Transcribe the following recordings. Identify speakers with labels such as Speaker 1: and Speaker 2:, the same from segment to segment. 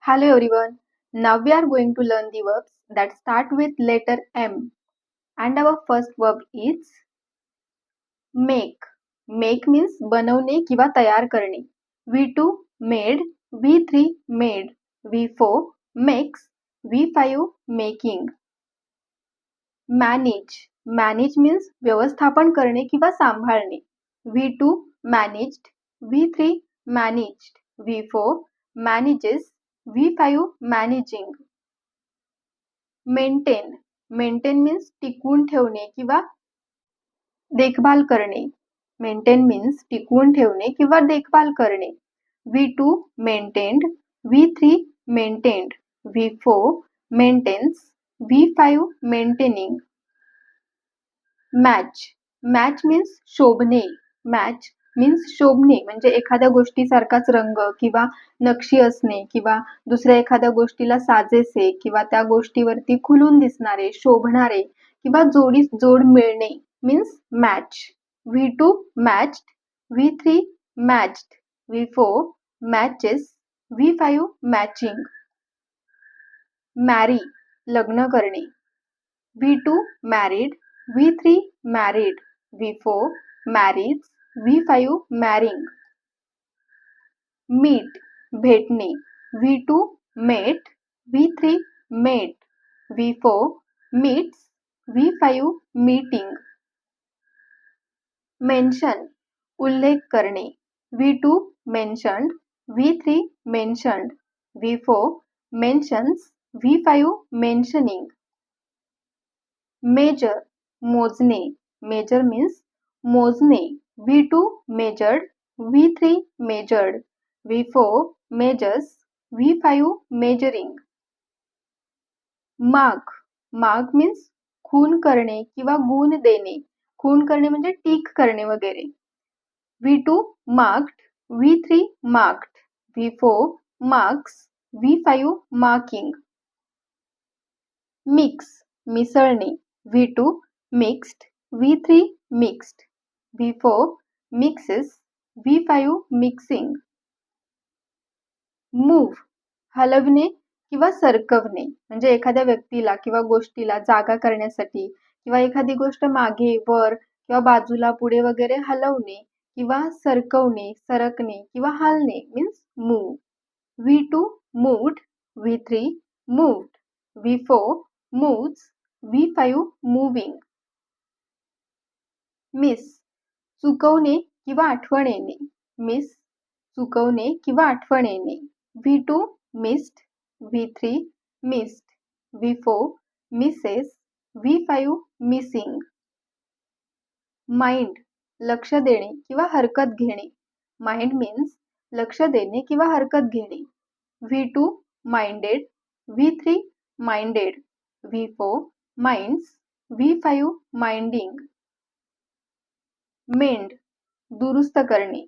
Speaker 1: Hello everyone. Now we are going to learn the verbs that start with letter M. And our first verb is make. Make means बनवणे किंवा तयार करणे. V2 made, V3 made, V4 makes, V5 making. Manage. Manage means व्यवस्थापन करणे किंवा सांभाळणे. V2 managed, V3 managed, V4 manages, V5 managing. Maintain. Maintain means टिकवून ठेवणे किंवा देखभाल करणे. मेंटेन मीन्स टिकवून ठेवणे किंवा देखभाल करणे. V2 maintained, V3 maintained, V4 maintains, V5 maintaining. Match. Match means शोभणे. मॅच मीन्स शोभणे म्हणजे एखाद्या गोष्टीसारखाच रंग किंवा नक्षी असणे किंवा दुसऱ्या एखाद्या गोष्टीला साजेसे किंवा त्या गोष्टीवरती खुलून दिसणारे, शोभणारे किंवा जोडीस जोड मिळणे means match. V2 matched, V3 matched, V4 matches, V5 matching. मॅरी. लग्न करणे. V2 married, V3 married, V4 marries, V5 marrying. Meet. भेटणे. V2 met, V3 met, V4 meets, V5 meeting. Mention. उल्लेख करणे. V2 mentioned, V3 mentioned, V4 mentions, V5 mentioning. Measure. मोजणे. Measure means मोजणे. V2 measured, V3 measured, V4 measures, V5 measuring. Mark. Mark means खून करणे किंवा गुण देणे. खून करणे म्हणजे टीक करणे वगैरे. V2 marked, V3 marked, V4 marks, V5 marking. Mix. मिसळणे. V2 mixed, V3 mixed, V4 mixes, V5 mixing. Move. हलवणे किंवा सरकवणे म्हणजे एखाद्या व्यक्तीला किंवा गोष्टीला जागा करण्यासाठी किंवा एखादी गोष्ट मागे वर किंवा बाजूला पुढे वगैरे हलवणे किंवा सरकवणे, सरकणे किंवा हलणे means move. V2 moved, V3 moved, V4 moves, V5 moving. Miss. चुकवणे किंवा आठवण येणे. मिस. चुकवणे किंवा आठवण येणे. V2 missed, V3 missed, V4 misses, V5 missing. Mind. लक्ष देणे किंवा हरकत घेणे. माइंड मीन्स लक्ष देणे किंवा हरकत घेणे. V2 minded, V3 minded, V4 minds, V5 minding. मेंड. दुरुस्त करणे.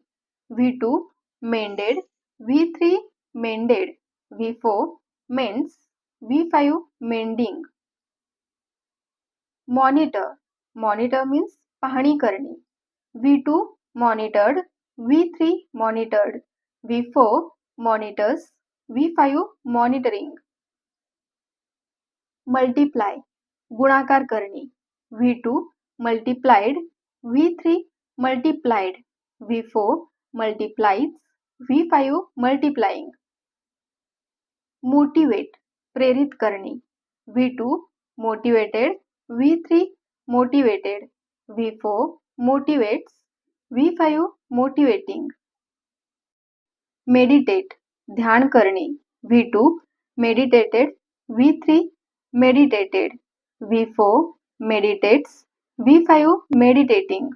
Speaker 1: V2 mended, V3 mended, V4 mends, V5 mending. Monitor. Monitor means पाहणी करणे. V2 monitored, V3 monitored, V4 monitors, V5 monitoring. Multiply. गुणाकार करणे. V2 multiplied, V3 multiplied, V4 multiplies, V5 multiplying. Motivate. प्रेरित करणे. V2 motivated, V3 motivated, V4 motivates, V5 motivating. Meditate. ध्यान करणे. V2 meditated, V3 meditated, V4 meditates, V5 meditating.